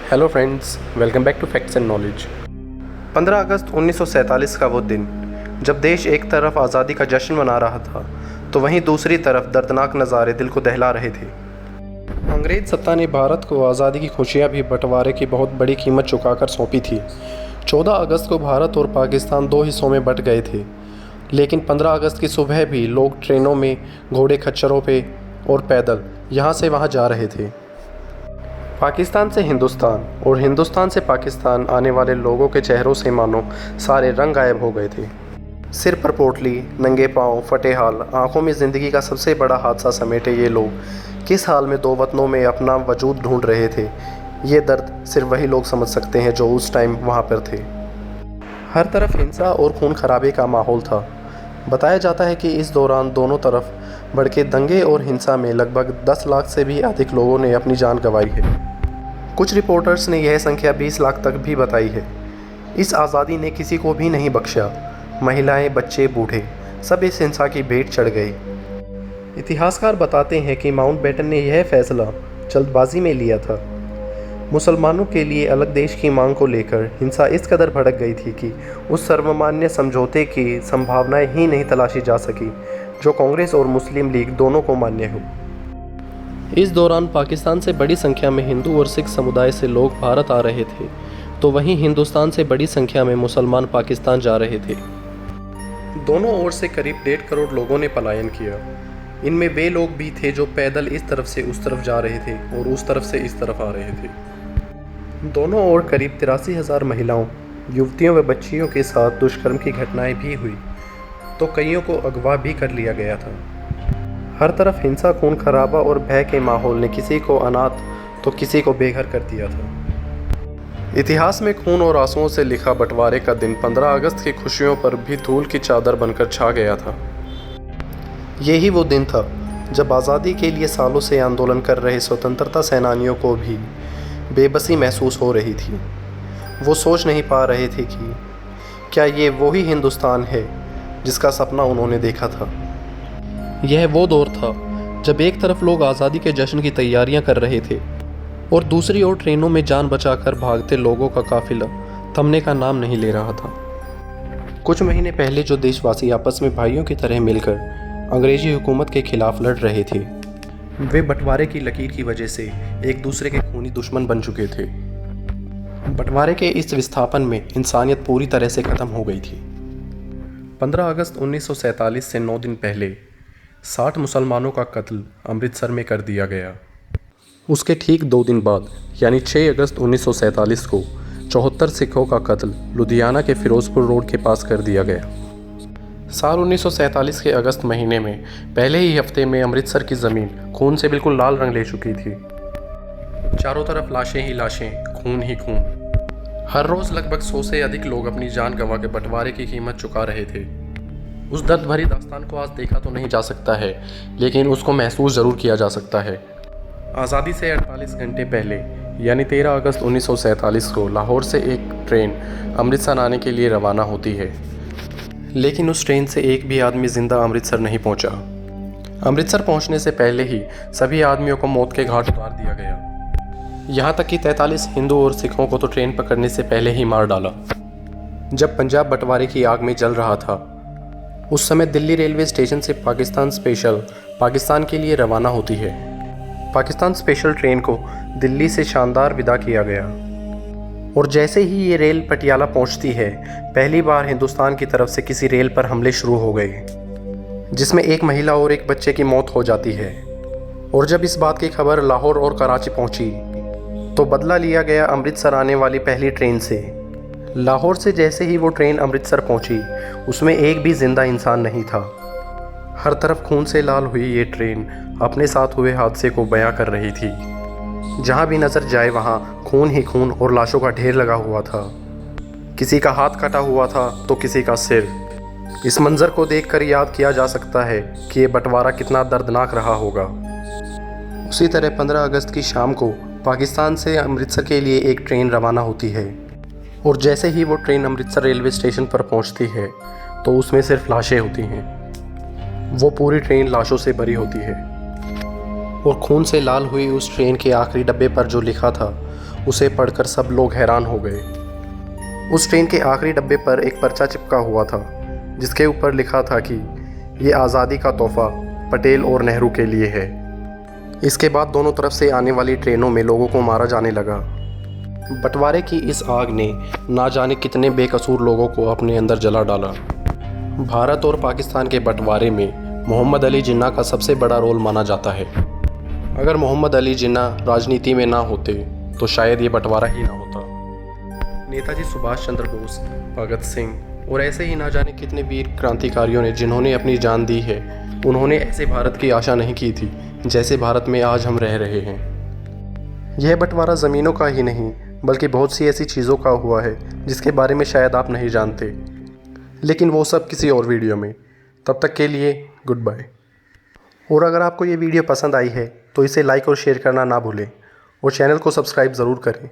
Hello friends, welcome back to facts and knowledge. 15 अगस्त 1947 का वो दिन जब देश एक तरफ आज़ादी का जश्न मना रहा था तो वहीं दूसरी तरफ दर्दनाक नज़ारे दिल को दहला रहे थे। अंग्रेज़ सत्ता ने भारत को आज़ादी की खुशियां भी बंटवारे की बहुत बड़ी कीमत चुकाकर सौंपी थी। 14 अगस्त को भारत और पाकिस्तान दो हिस्सों में बंट गए थे, लेकिन 15 अगस्त की सुबह भी लोग ट्रेनों में, घोड़े खच्चरों पे और पैदल यहाँ से वहाँ जा रहे थे। पाकिस्तान से हिंदुस्तान और हिंदुस्तान से पाकिस्तान आने वाले लोगों के चेहरों से मानो सारे रंग गायब हो गए थे। सिर पर पोटली, नंगे पाँव, फटे हाल, आंखों में ज़िंदगी का सबसे बड़ा हादसा समेटे ये लोग किस हाल में दो वतनों में अपना वजूद ढूंढ रहे थे, ये दर्द सिर्फ वही लोग समझ सकते हैं जो उस टाइम वहाँ पर थे। हर तरफ हिंसा और खून खराबे का माहौल था। बताया जाता है कि इस दौरान दोनों तरफ भड़के दंगे और हिंसा में लगभग 10 लाख से भी अधिक लोगों ने अपनी जान गंवाई है। कुछ रिपोर्टर्स ने यह संख्या 20 लाख तक भी बताई है। इस आज़ादी ने किसी को भी नहीं बख्शा। महिलाएं, बच्चे, बूढ़े सब इस हिंसा की भेंट चढ़ गए। इतिहासकार बताते हैं कि माउंटबेटन ने यह फैसला जल्दबाजी में लिया था। मुसलमानों के लिए अलग देश की मांग को लेकर हिंसा इस कदर भड़क गई थी कि उस सर्वमान्य समझौते की संभावनाएं ही नहीं तलाशी जा सकी जो कांग्रेस और मुस्लिम लीग दोनों को मान्य हो। इस दौरान पाकिस्तान से बड़ी संख्या में हिंदू और सिख समुदाय से लोग भारत आ रहे थे, तो वहीं हिंदुस्तान से बड़ी संख्या में मुसलमान पाकिस्तान जा रहे थे। दोनों ओर से करीब 1.5 करोड़ लोगों ने पलायन किया। इनमें वे लोग भी थे जो पैदल इस तरफ से उस तरफ जा रहे थे और उस तरफ से इस तरफ आ रहे थे। दोनों ओर करीब 83,000 महिलाओं, युवतियों व बच्चियों के साथ दुष्कर्म की घटनाएं भी हुई, तो कईयों को अगवा भी कर लिया गया था। हर तरफ हिंसा, खून खराबा और भय के माहौल ने किसी को अनाथ तो किसी को बेघर कर दिया था। इतिहास में खून और आंसुओं से लिखा बंटवारे का दिन 15 अगस्त की खुशियों पर भी धूल की चादर बनकर छा गया था। यही वो दिन था जब आज़ादी के लिए सालों से आंदोलन कर रहे स्वतंत्रता सेनानियों को भी बेबसी महसूस हो रही थी। वो सोच नहीं पा रहे थे कि क्या ये वही हिंदुस्तान है जिसका सपना उन्होंने देखा था। यह वो दौर था जब एक तरफ लोग आज़ादी के जश्न की तैयारियां कर रहे थे और दूसरी ओर ट्रेनों में जान बचाकर भागते लोगों का काफिला थमने का नाम नहीं ले रहा था। कुछ महीने पहले जो देशवासी आपस में भाइयों की तरह मिलकर अंग्रेजी हुकूमत के खिलाफ लड़ रहे थे, वे बंटवारे की लकीर की वजह से एक दूसरे के खूनी दुश्मन बन चुके थे। बंटवारे के इस विस्थापन में इंसानियत पूरी तरह से ख़त्म हो गई थी। 15 अगस्त 1947 से 9 दिन पहले 60 मुसलमानों का कत्ल अमृतसर में कर दिया गया। उसके ठीक 2 दिन बाद यानी 6 अगस्त 1947 को 74 सिखों का कत्ल लुधियाना के फिरोजपुर रोड के पास कर दिया गया। साल 1947 के अगस्त महीने में पहले ही हफ्ते में अमृतसर की ज़मीन खून से बिल्कुल लाल रंग ले चुकी थी। चारों तरफ लाशें ही लाशें, खून ही खून। हर रोज़ लगभग 100 से अधिक लोग अपनी जान गंवा के बंटवारे की कीमत चुका रहे थे। उस दर्द भरी दास्तान को आज देखा तो नहीं जा सकता है, लेकिन उसको महसूस ज़रूर किया जा सकता है। आज़ादी से 48 घंटे पहले यानी 13 अगस्त 1947 को लाहौर से एक ट्रेन अमृतसर आने के लिए रवाना होती है, लेकिन उस ट्रेन से एक भी आदमी ज़िंदा अमृतसर नहीं पहुंचा। अमृतसर पहुंचने से पहले ही सभी आदमियों को मौत के घाट उतार दिया गया। यहाँ तक कि 43 हिंदू और सिखों को तो ट्रेन पकड़ने से पहले ही मार डाला। जब पंजाब बंटवारे की आग में जल रहा था, उस समय दिल्ली रेलवे स्टेशन से पाकिस्तान स्पेशल पाकिस्तान के लिए रवाना होती है। पाकिस्तान स्पेशल ट्रेन को दिल्ली से शानदार विदा किया गया और जैसे ही ये रेल पटियाला पहुंचती है, पहली बार हिंदुस्तान की तरफ से किसी रेल पर हमले शुरू हो गए, जिसमें एक महिला और एक बच्चे की मौत हो जाती है। और जब इस बात की खबर लाहौर और कराची पहुंची, तो बदला लिया गया अमृतसर आने वाली पहली ट्रेन से। लाहौर से जैसे ही वो ट्रेन अमृतसर पहुंची, उसमें एक भी जिंदा इंसान नहीं था। हर तरफ खून से लाल हुई ये ट्रेन अपने साथ हुए हादसे को बयां कर रही थी। जहां भी नज़र जाए वहां खून ही खून और लाशों का ढेर लगा हुआ था। किसी का हाथ कटा हुआ था तो किसी का सिर। इस मंज़र को देखकर याद किया जा सकता है कि ये बंटवारा कितना दर्दनाक रहा होगा। उसी तरह 15 अगस्त की शाम को पाकिस्तान से अमृतसर के लिए एक ट्रेन रवाना होती है और जैसे ही वो ट्रेन अमृतसर रेलवे स्टेशन पर पहुंचती है, तो उसमें सिर्फ लाशें होती हैं। वो पूरी ट्रेन लाशों से भरी होती है और खून से लाल हुई उस ट्रेन के आखिरी डब्बे पर जो लिखा था, उसे पढ़कर सब लोग हैरान हो गए। उस ट्रेन के आखिरी डब्बे पर एक पर्चा चिपका हुआ था जिसके ऊपर लिखा था कि ये आज़ादी का तोहफ़ा पटेल और नेहरू के लिए है। इसके बाद दोनों तरफ से आने वाली ट्रेनों में लोगों को मारा जाने लगा। बंटवारे की इस आग ने ना जाने कितने बेकसूर लोगों को अपने अंदर जला डाला। भारत और पाकिस्तान के बंटवारे में मोहम्मद अली जिन्ना का सबसे बड़ा रोल माना जाता है। अगर मोहम्मद अली जिन्ना राजनीति में ना होते तो शायद ये बंटवारा ही ना होता। नेताजी सुभाष चंद्र बोस, भगत सिंह और ऐसे ही ना जाने कितने वीर क्रांतिकारियों ने जिन्होंने अपनी जान दी है, उन्होंने ऐसे भारत की आशा नहीं की थी जैसे भारत में आज हम रह रहे हैं। यह बंटवारा ज़मीनों का ही नहीं बल्कि बहुत सी ऐसी चीज़ों का हुआ है जिसके बारे में शायद आप नहीं जानते, लेकिन वो सब किसी और वीडियो में। तब तक के लिए गुड बाय। और अगर आपको ये वीडियो पसंद आई है तो इसे लाइक और शेयर करना ना भूलें और चैनल को सब्सक्राइब ज़रूर करें।